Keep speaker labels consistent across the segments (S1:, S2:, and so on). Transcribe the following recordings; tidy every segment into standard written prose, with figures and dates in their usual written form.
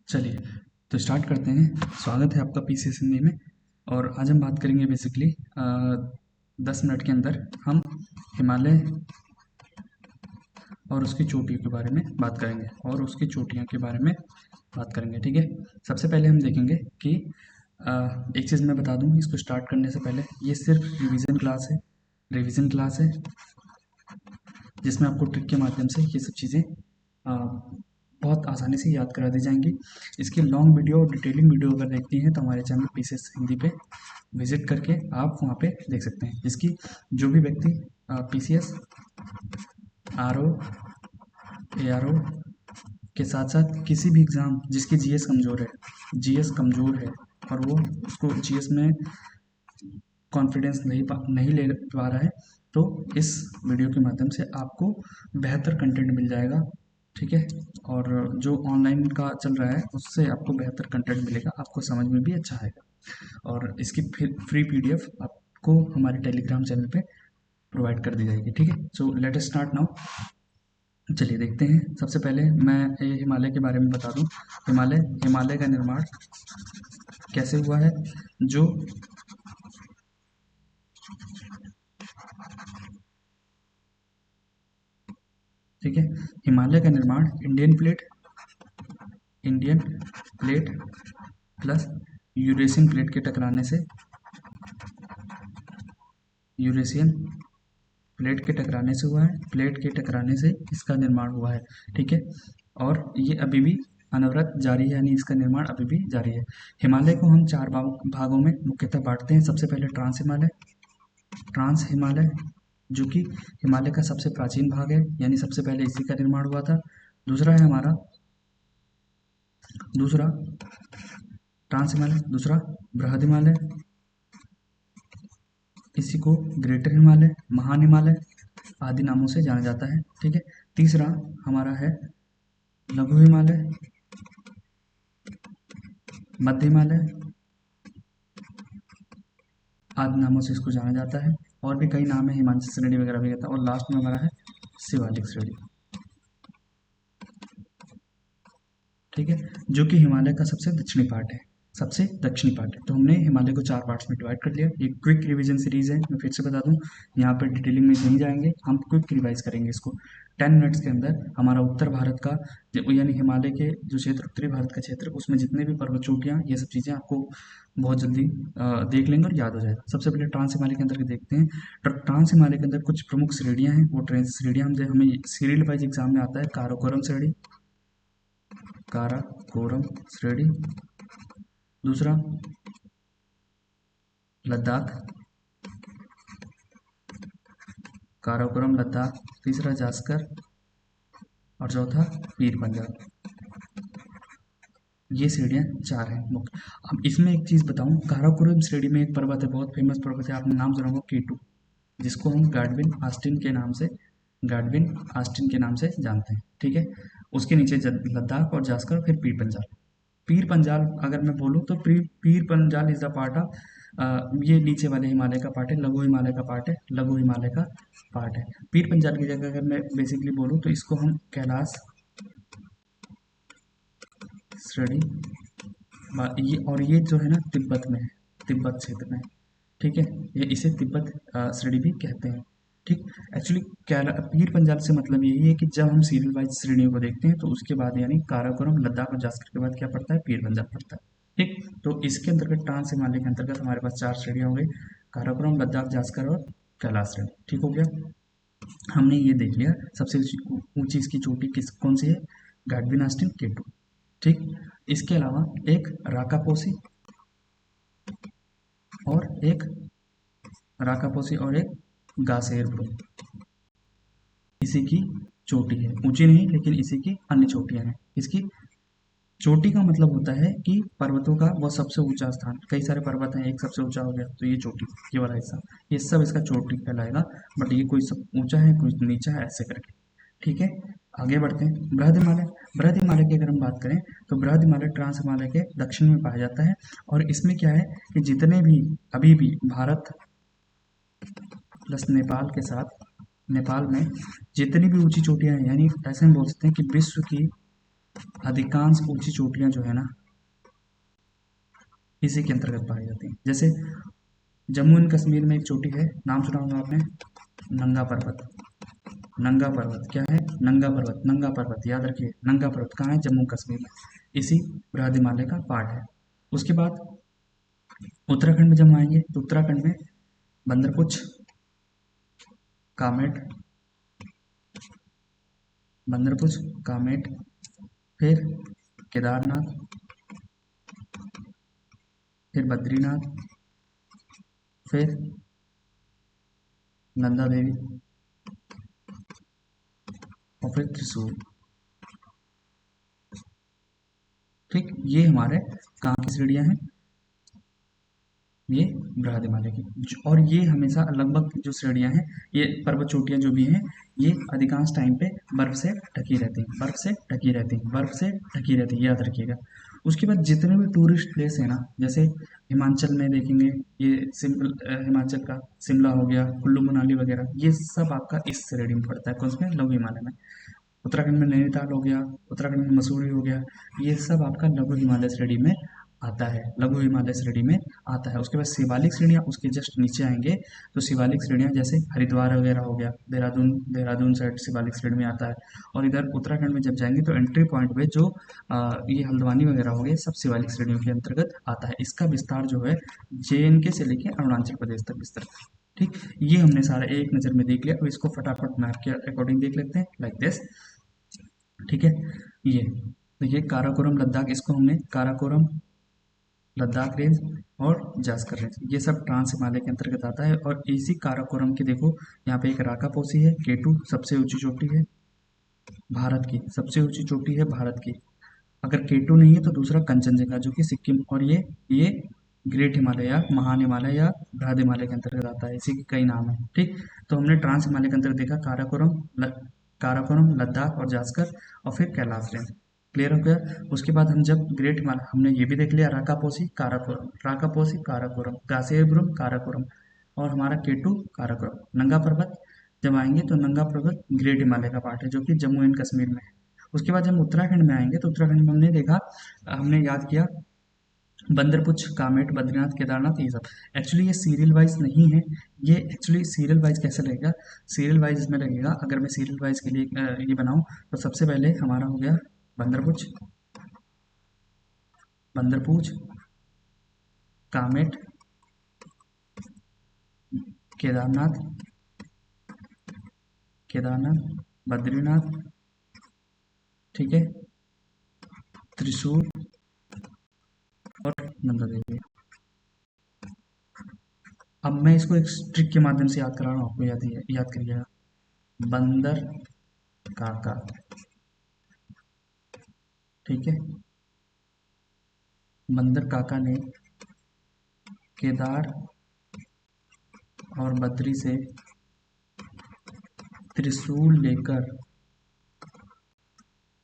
S1: चलिए, तो स्टार्ट करते हैं। स्वागत है आपका पीसीएस हिंदी में। और आज हम बात करेंगे बेसिकली 10 मिनट के अंदर हम हिमालय और उसकी चोटियों के बारे में बात करेंगे और उसकी चोटियों के बारे में बात करेंगे। ठीक है, सबसे पहले हम देखेंगे कि एक चीज़ मैं बता दूं इसको स्टार्ट करने से पहले, ये सिर्फ रिवीजन क्लास है जिसमें आपको ट्रिक के माध्यम से ये सब चीज़ें बहुत आसानी से याद करा दी जाएंगी। इसकी लॉन्ग वीडियो और डिटेलिंग वीडियो अगर देखती हैं तो हमारे चैनल पीसीएस हिंदी पे विजिट करके आप वहाँ पे देख सकते हैं। इसकी जो भी व्यक्ति पीसीएस आरओ एआरओ के साथ साथ किसी भी एग्ज़ाम जिसकी जीएस कमज़ोर है और वो उसको जीएस में कॉन्फिडेंस नहीं ले पा रहा है, तो इस वीडियो के माध्यम से आपको बेहतर कंटेंट मिल जाएगा। ठीक है, और जो ऑनलाइन का चल रहा है उससे आपको बेहतर कंटेंट मिलेगा, आपको समझ में भी अच्छा आएगा। और इसकी फ्री पीडीएफ आपको हमारे टेलीग्राम चैनल पे प्रोवाइड कर दी जाएगी। ठीक है, so let us start now. चलिए देखते हैं। सबसे पहले मैं हिमालय के बारे में बता दूं। हिमालय का निर्माण कैसे हुआ है। जो ठीक है, हिमालय का निर्माण Indian plate plus Eurasian plate के टकराने से यूरेशियन प्लेट के टकराने से हुआ है। प्लेट के टकराने से इसका निर्माण हुआ है। ठीक है, और ये अभी भी अनवरत जारी है, यानी इसका निर्माण अभी भी जारी है। हिमालय को हम चार भागों में मुख्यतः बांटते हैं। सबसे पहले ट्रांस हिमालय जो कि हिमालय का सबसे प्राचीन भाग है, यानी सबसे पहले इसी का निर्माण हुआ था। दूसरा है हमारा दूसरा ट्रांस हिमालय, दूसरा बृहद हिमालय, इसी को ग्रेटर हिमालय, महान हिमालय आदि नामों से जाना जाता है। ठीक है, तीसरा हमारा है लघु हिमालय, मध्य हिमालय आदि नामों से इसको जाना जाता है। और भी कई नाम है, हिमांशी श्रेणी वगैरह भी कहता है। और लास्ट में हमारा है शिवालिक श्रेणी। ठीक है, जो कि हिमालय का सबसे दक्षिणी पार्ट है। तो हमने हिमालय को 4 पार्ट्स में डिवाइड कर लिया। ये क्विक रिवीजन सीरीज है, मैं फिर से बता दूं, यहाँ पर डिटेलिंग में नहीं जाएंगे, हम क्विक रिवाइज करेंगे इसको 10 मिनट्स के अंदर। हमारा उत्तर भारत का यानी हिमालय के जो क्षेत्र, उत्तरी भारत का क्षेत्र, उसमें जितने भी पर्वत चोटियाँ, ये सब चीज़ें आपको बहुत जल्दी देख लेंगे और याद हो जाएगा। सबसे पहले ट्रांस हिमालय के अंदर देखते हैं। ट्रांस हिमालय के अंदर कुछ प्रमुख श्रेणियाँ हैं। वो श्रेणियाँ हमें सीरियल वाइज एग्जाम में आता है। काराकोरम श्रेणी, दूसरा लद्दाख, काराकोरम लद्दाख, तीसरा जास्कर और चौथा पीर पंजाल। ये श्रेणियाँ 4 हैं मुख्य। अब इसमें एक चीज़ बताऊं, काराकोरम श्रेणी में एक पर्वत है, बहुत फेमस पर्वत है, आपने नाम सुना होगा, K2, जिसको हम गाडविन आस्टिन के नाम से जानते हैं। ठीक है, उसके नीचे लद्दाख और जास्कर, फिर पीर पंजाल अगर मैं बोलूँ तो Pir Panjal is the part of, ये नीचे वाले हिमालय का पार्ट है, लघु हिमालय का पार्ट है। पीर पंजाल की जगह अगर मैं बेसिकली बोलूँ तो इसको हम कैलाश श्रेणी, ये जो है ना तिब्बत में है, तिब्बत क्षेत्र में। ठीक है, ये इसे तिब्बत श्रेणी भी कहते हैं। ठीक, एक्चुअली पीर पंजाल से मतलब यही है कि जब हम सीरियल वाइज श्रेणियों को देखते हैं तो उसके बाद यानी काराकोरम लद्दाख और जास्कर के बाद क्या पड़ता है, पीर पंजाल पड़ता है। ठीक, तो इसके अंतर्गत ट्रांस हिमालय के अंतर्गत हमारे पास 4 श्रेणियाँ हो गई, काराकोरम, लद्दाख, जास्कर और कैलाश श्रेणी। ठीक हो गया, हमने ये देख लिया सबसे ऊंची इसकी चोटी कौन सी है, गाडविन आस्टिन K2। ठीक, इसके अलावा एक राकापोसी और एक गासेर ब्रो, इसी की चोटी है, ऊंची नहीं लेकिन इसी की अन्य चोटियां हैं। इसकी चोटी का मतलब होता है कि पर्वतों का वो सबसे ऊंचा स्थान। कई सारे पर्वत हैं, एक सबसे ऊंचा हो गया तो ये चोटी, ये वाला हिस्सा, ये सब इसका चोटी कहलाएगा। बट ये कोई सब ऊंचा है, कोई नीचा है, ऐसे करके। ठीक है, आगे बढ़ते हैं। बृहद हिमालय की अगर हम बात करें तो बृहद हिमालय ट्रांस हिमालय के दक्षिण में पाया जाता है। और इसमें क्या है कि जितने भी अभी भी भारत प्लस नेपाल में जितनी भी ऊंची चोटियां हैं, यानी ऐसे हम बोल सकते हैं कि विश्व की अधिकांश ऊंची चोटियां जो है ना इसी के अंतर्गत पाई जाती हैं। जैसे जम्मू एंड कश्मीर में एक चोटी है, नाम सुना होगा आपने, नंगा पर्वत। नंगा पर्वत क्या है? नंगा पर्वत, नंगा पर्वत याद रखिए। नंगा पर्वत कहाँ है? जम्मू कश्मीर में, इसी बृहद हिमालय का पार्ट है। उसके बाद उत्तराखंड में जब हम आएंगे तो उत्तराखंड में बंदरपुछ, कामेट, बंदरपुछ, कामेट, फिर केदारनाथ, फिर बद्रीनाथ, फिर नंदा देवी और फिर त्रिशूल। ठीक, ये हमारे कहाँ की श्रेणियाँ हैं? ये बृहद हिमालय की। और ये हमेशा लगभग जो श्रेणियाँ हैं, ये पर्वत चोटियाँ जो भी हैं, ये अधिकांश टाइम पे बर्फ से ढकी रहती हैं, बर्फ से ढकी रहती हैं, बर्फ से ढकी रहती है, याद रखिएगा। उसके बाद जितने भी टूरिस्ट प्लेस है ना, जैसे हिमाचल में देखेंगे, ये हिमाचल का शिमला हो गया, कुल्लू मनाली वगैरह, ये सब आपका इस श्रेणी में पड़ता है। कौन से में? लघु हिमालय में। उत्तराखंड में नैनीताल हो गया, उत्तराखंड में मसूरी हो गया, ये सब आपका लघु हिमालय श्रेणी में आता है, लघु हिमालय श्रेणी में आता है। उसके बाद शिवालिक श्रेणियाँ उसके जस्ट नीचे आएंगे, तो शिवालिक श्रेणियाँ जैसे हरिद्वार वगैरह हो गया, देहरादून, देहरादून साइड शिवालिक श्रेणी में आता है। और इधर उत्तराखंड में जब जाएंगे तो एंट्री पॉइंट पे जो ये हल्द्वानी वगैरह हो गए, सब शिवालिक श्रेणियों के अंतर्गत आता है। इसका विस्तार जो है JNK से लेके अरुणाचल प्रदेश तक विस्तार। ठीक, ये हमने सारा एक नज़र में देख लिया। अब इसको फटाफट मैप के अकॉर्डिंग देख लेते हैं, लाइक दिस। ठीक है, ये देखिए काराकोरम लद्दाख, इसको हमने काराकोरम लद्दाख रेंज और जास्कर रेंज, ये सब ट्रांस हिमालय के अंतर्गत आता है। और इसी काराकोरम की देखो, यहाँ पे एक राकापोसी है, K2 सबसे ऊंची चोटी है भारत की, सबसे ऊंची चोटी है भारत की। अगर K2 नहीं है तो दूसरा कंचनजंगा जो कि सिक्किम, और ये ग्रेट हिमालय या महान हिमालय या बृहद हिमालय के अंतर्गत आता है, इसी के कई नाम है। ठीक, तो हमने ट्रांस हिमालय के अंतर्गत देखा काराकोरम, लद्दाख और जास्कर, और फिर कैलाश रेंज। क्लियर हो गया? उसके बाद हम जब ग्रेट हिमालय, हमने ये भी देख लिया, राकापोसी काराकोरम, कासेरब्रुम काराकोरम, और हमारा K2 काराकोरम। नंगा पर्वत जब आएंगे तो नंगा पर्वत ग्रेट हिमालय का पार्ट है जो कि जम्मू एंड कश्मीर में है। उसके बाद जब हम उत्तराखंड में आएंगे तो उत्तराखंड में हमने देखा, हमने याद किया, बंदरपुछ, कामेट, बद्रीनाथ, केदारनाथ, ये सब। एक्चुअली ये सीरियल वाइज नहीं है, ये एक्चुअली सीरियल वाइज कैसे लगेगा? सीरियल वाइज इसमें लगेगा, अगर मैं सीरियल वाइज के लिए ये बनाऊं तो सबसे पहले हमारा हो गया बंदरपुछ, बंदरपुछ, कामेट, केदारनाथ, केदारनाथ, बद्रीनाथ, ठीक है, त्रिशूल और नंदा देवी। अब मैं इसको एक ट्रिक के माध्यम से याद करा रहा हूँ, आपको याद करिएगा। बंदर काका, ठीक है, बंदर काका ने केदार और बद्री से त्रिशूल लेकर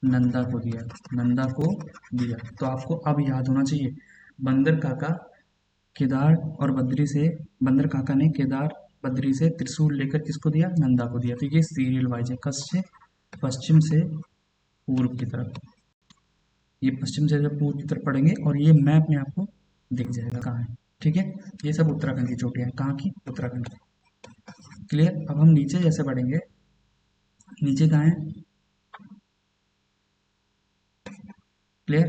S1: नंदा को दिया, नंदा को दिया। तो आपको अब याद होना चाहिए, बंदर काका केदार और बद्री से, बंदर काका ने केदार बद्री से त्रिशूल लेकर किसको दिया? नंदा को दिया। तो ये सीरियल वाइज है, कस से? पश्चिम से पूर्व की तरफ। ये पश्चिम से जब पूर्व की तरफ पढ़ेंगे और ये मैप में आपको दिख जाएगा कहाँ है। ठीक है, ये सब उत्तराखंड की चोटियाँ हैं, कहाँ की? उत्तराखंड की। क्लियर? अब हम नीचे जैसे बढ़ेंगे, नीचे कहाँ है? क्लियर?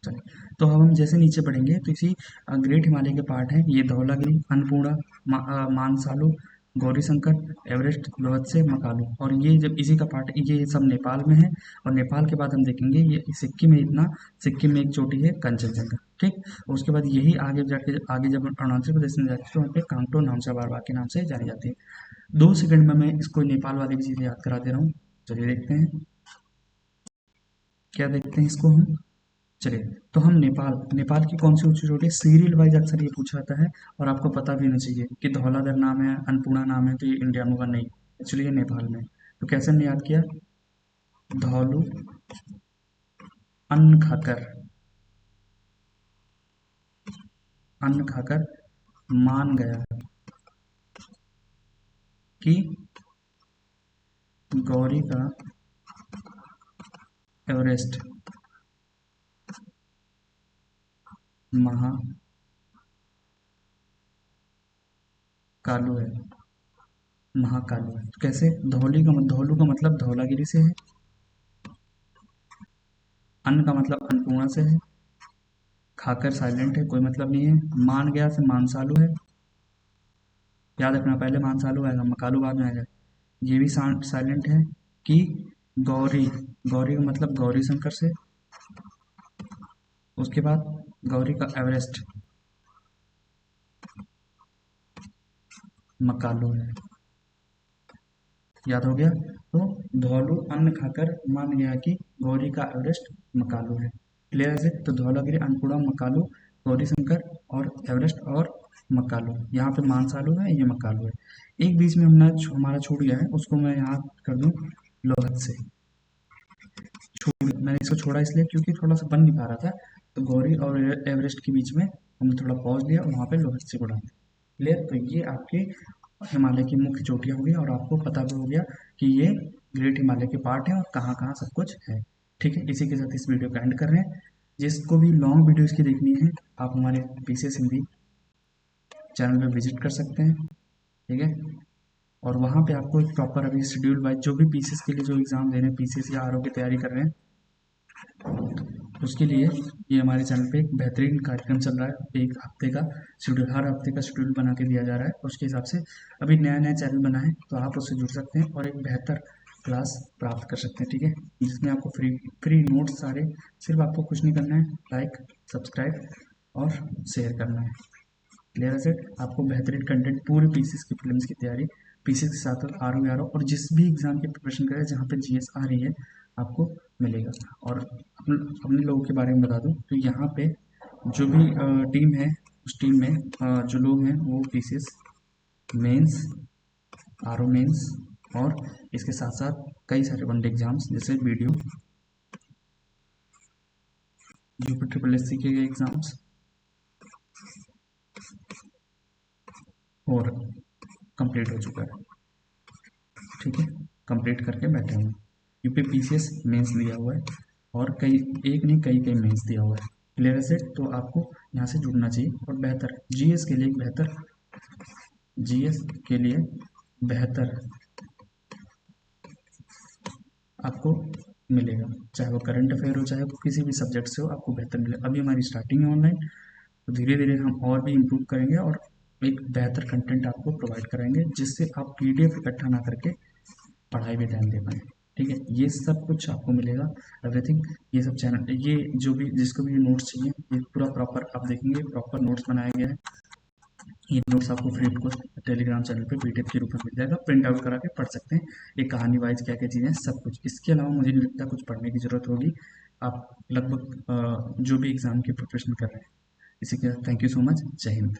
S1: चलिए, तो अब हम जैसे नीचे बढ़ेंगे तो इसी ग्रेट हिमालय के पार्ट हैं, ये धौलागिरी, अन्नपूर्णा, मानसालु, गौरीशंकर, एवरेस्ट, लोहत्से, मकालू, और ये जब इसी का पार्ट, ये सब नेपाल में है। और नेपाल के बाद हम देखेंगे ये सिक्किम में, इतना सिक्किम में एक चोटी है कंचनजंगा। ठीक, उसके बाद यही आगे जाके, आगे जब अरुणाचल प्रदेश में जाते हैं तो वहाँ पे कांगटो नामसा बारवा के नाम से जानी जाती है। 2 सेकंड में मैं इसको नेपाल वाली भी चीज़ें याद करा दे रहा हूँ। चलिए देखते हैं, क्या देखते हैं इसको हम। चलिए, तो हम नेपाल, नेपाल की कौन सी ऊंची चोटी है? सीरियल वाइज अक्सर ये पूछा जाता है, और आपको पता भी होना चाहिए कि धौलाधर नाम है, अन्नपूर्णा नाम है, तो ये इंडिया में होगा नहीं, एक्चुअली ये नेपाल में है। तो कैसे हमने याद किया? धौलू अन्न खाकर, अन्न खाकर मान गया कि गौरी का एवरेस्ट महाकालू है। महाकालू है तो कैसे? धौलू का मतलब धौलागिरी से है, अन्न का मतलब अन्नपूर्णा से है, खाकर साइलेंट है, कोई मतलब नहीं है, मान गया से मानसालू है। याद रखना पहले मानसालू आएगा, मकालू बाद में आएगा। ये भी साइलेंट है। कि गौरी, गौरी का मतलब गौरी शंकर से, उसके बाद गौरी का एवरेस्ट मकालू है। याद हो गया? तो धौलू अन्न खाकर मान गया कि गौरी का एवरेस्ट मकालू है। क्लियर है? तो धौलागिरी, अन्नपूर्णा, मकालू, गौरी शंकर और एवरेस्ट और मकालू। यहाँ पे मानसालू है, ये मकालू है। एक बीच में हमारा छूट गया है, उसको मैं यहाँ कर दूँ लोहत से। मैंने इसको छोड़ा इसलिए क्योंकि थोड़ा सा बन नहीं पा रहा था, तो गौरी और एवरेस्ट के बीच में हमने थोड़ा पॉज लिया और वहाँ पे लोहत से उड़ा दिया। क्लियर? तो ये आपके हिमालय की मुख्य चोटियाँ हो गई और आपको पता भी हो गया कि ये ग्रेट हिमालय के पार्ट हैं और कहाँ कहाँ सब कुछ है। ठीक है, इसी के साथ इस वीडियो का एंड कर रहे हैं। जिसको भी लॉन्ग वीडियो इसकी देखनी है, आप हमारे पीसीएस हिंदी चैनल पे विजिट कर सकते हैं। ठीक है, और वहाँ पे आपको एक प्रॉपर अभी शेड्यूल वाइज जो भी पीसीएस के लिए जो एग्ज़ाम दे रहे हैं, पीसीएस या आरओ की तैयारी कर रहे हैं, उसके लिए ये हमारे चैनल पे एक बेहतरीन कार्यक्रम चल रहा है। एक हफ्ते का शेड्यूल, हर हफ्ते का शेड्यूल बना के दिया जा रहा है। उसके हिसाब से अभी नया नया चैनल बना है, तो आप उससे जुड़ सकते हैं और एक बेहतर क्लास प्राप्त कर सकते हैं। ठीक है, जिसमें आपको फ्री नोट्स सारे, सिर्फ आपको कुछ नहीं करना है, लाइक, सब्सक्राइब और शेयर करना है। क्लियर है सर? आपको बेहतरीन कंटेंट पूरे पीसीएस की फिल्म्स की तैयारी, पीसीएस के साथ साथ आरओ और जिस भी एग्ज़ाम की प्रिपरेशन करें जहाँ पे जीएस आ रही है, आपको मिलेगा। और अपने लोगों के बारे में बता दूं तो यहाँ पे जो भी टीम है, उस टीम में जो लोग हैं वो पीसीएस मेंस, आरओ मेंस और इसके साथ साथ कई सारे वनडे एग्जाम्स जैसे वीडियो, यूपी ट्रिपल एससी के एग्ज़ाम्स और कंप्लीट हो चुका है। ठीक है, कंप्लीट करके बैठे हुए हैं। यूपी पीसीएस मेंस दिया हुआ है और कई, एक नहीं कई कई मेंस दिया हुआ है। क्लियर है? तो आपको यहाँ से जुड़ना चाहिए और बेहतर जीएस के लिए एक बेहतर, जीएस के लिए बेहतर आपको मिलेगा, चाहे वो करंट अफेयर हो, चाहे वो किसी भी सब्जेक्ट से हो, आपको बेहतर मिलेगा। अभी हमारी स्टार्टिंग है ऑनलाइन, तो धीरे धीरे हम और भी इम्प्रूव करेंगे और एक बेहतर कंटेंट आपको प्रोवाइड कराएंगे, जिससे आप पीडीएफ इकट्ठा ना करके पढ़ाई पे ध्यान दे पाएँ। ठीक है, ये सब कुछ आपको मिलेगा, एवरीथिंग। ये सब चैनल, ये जो भी जिसको भी नोट्स चाहिए, ये पूरा प्रॉपर आप देखेंगे, प्रॉपर नोट्स बनाया गया है। ये नोट्स आपको फ्री ऑफ टेलीग्राम चैनल पे पीडीएफ के रूप में मिल जाएगा, प्रिंट आउट करा के पढ़ सकते हैं। एक कहानी वाइज क्या क्या चीज़ें, सब कुछ। इसके अलावा मुझे नहीं लगता कुछ पढ़ने की ज़रूरत होगी। आप लगभग जो भी एग्ज़ाम की प्रिपरेशन कर रहे हैं। इसी के साथ थैंक यू सो मच। जय हिंद।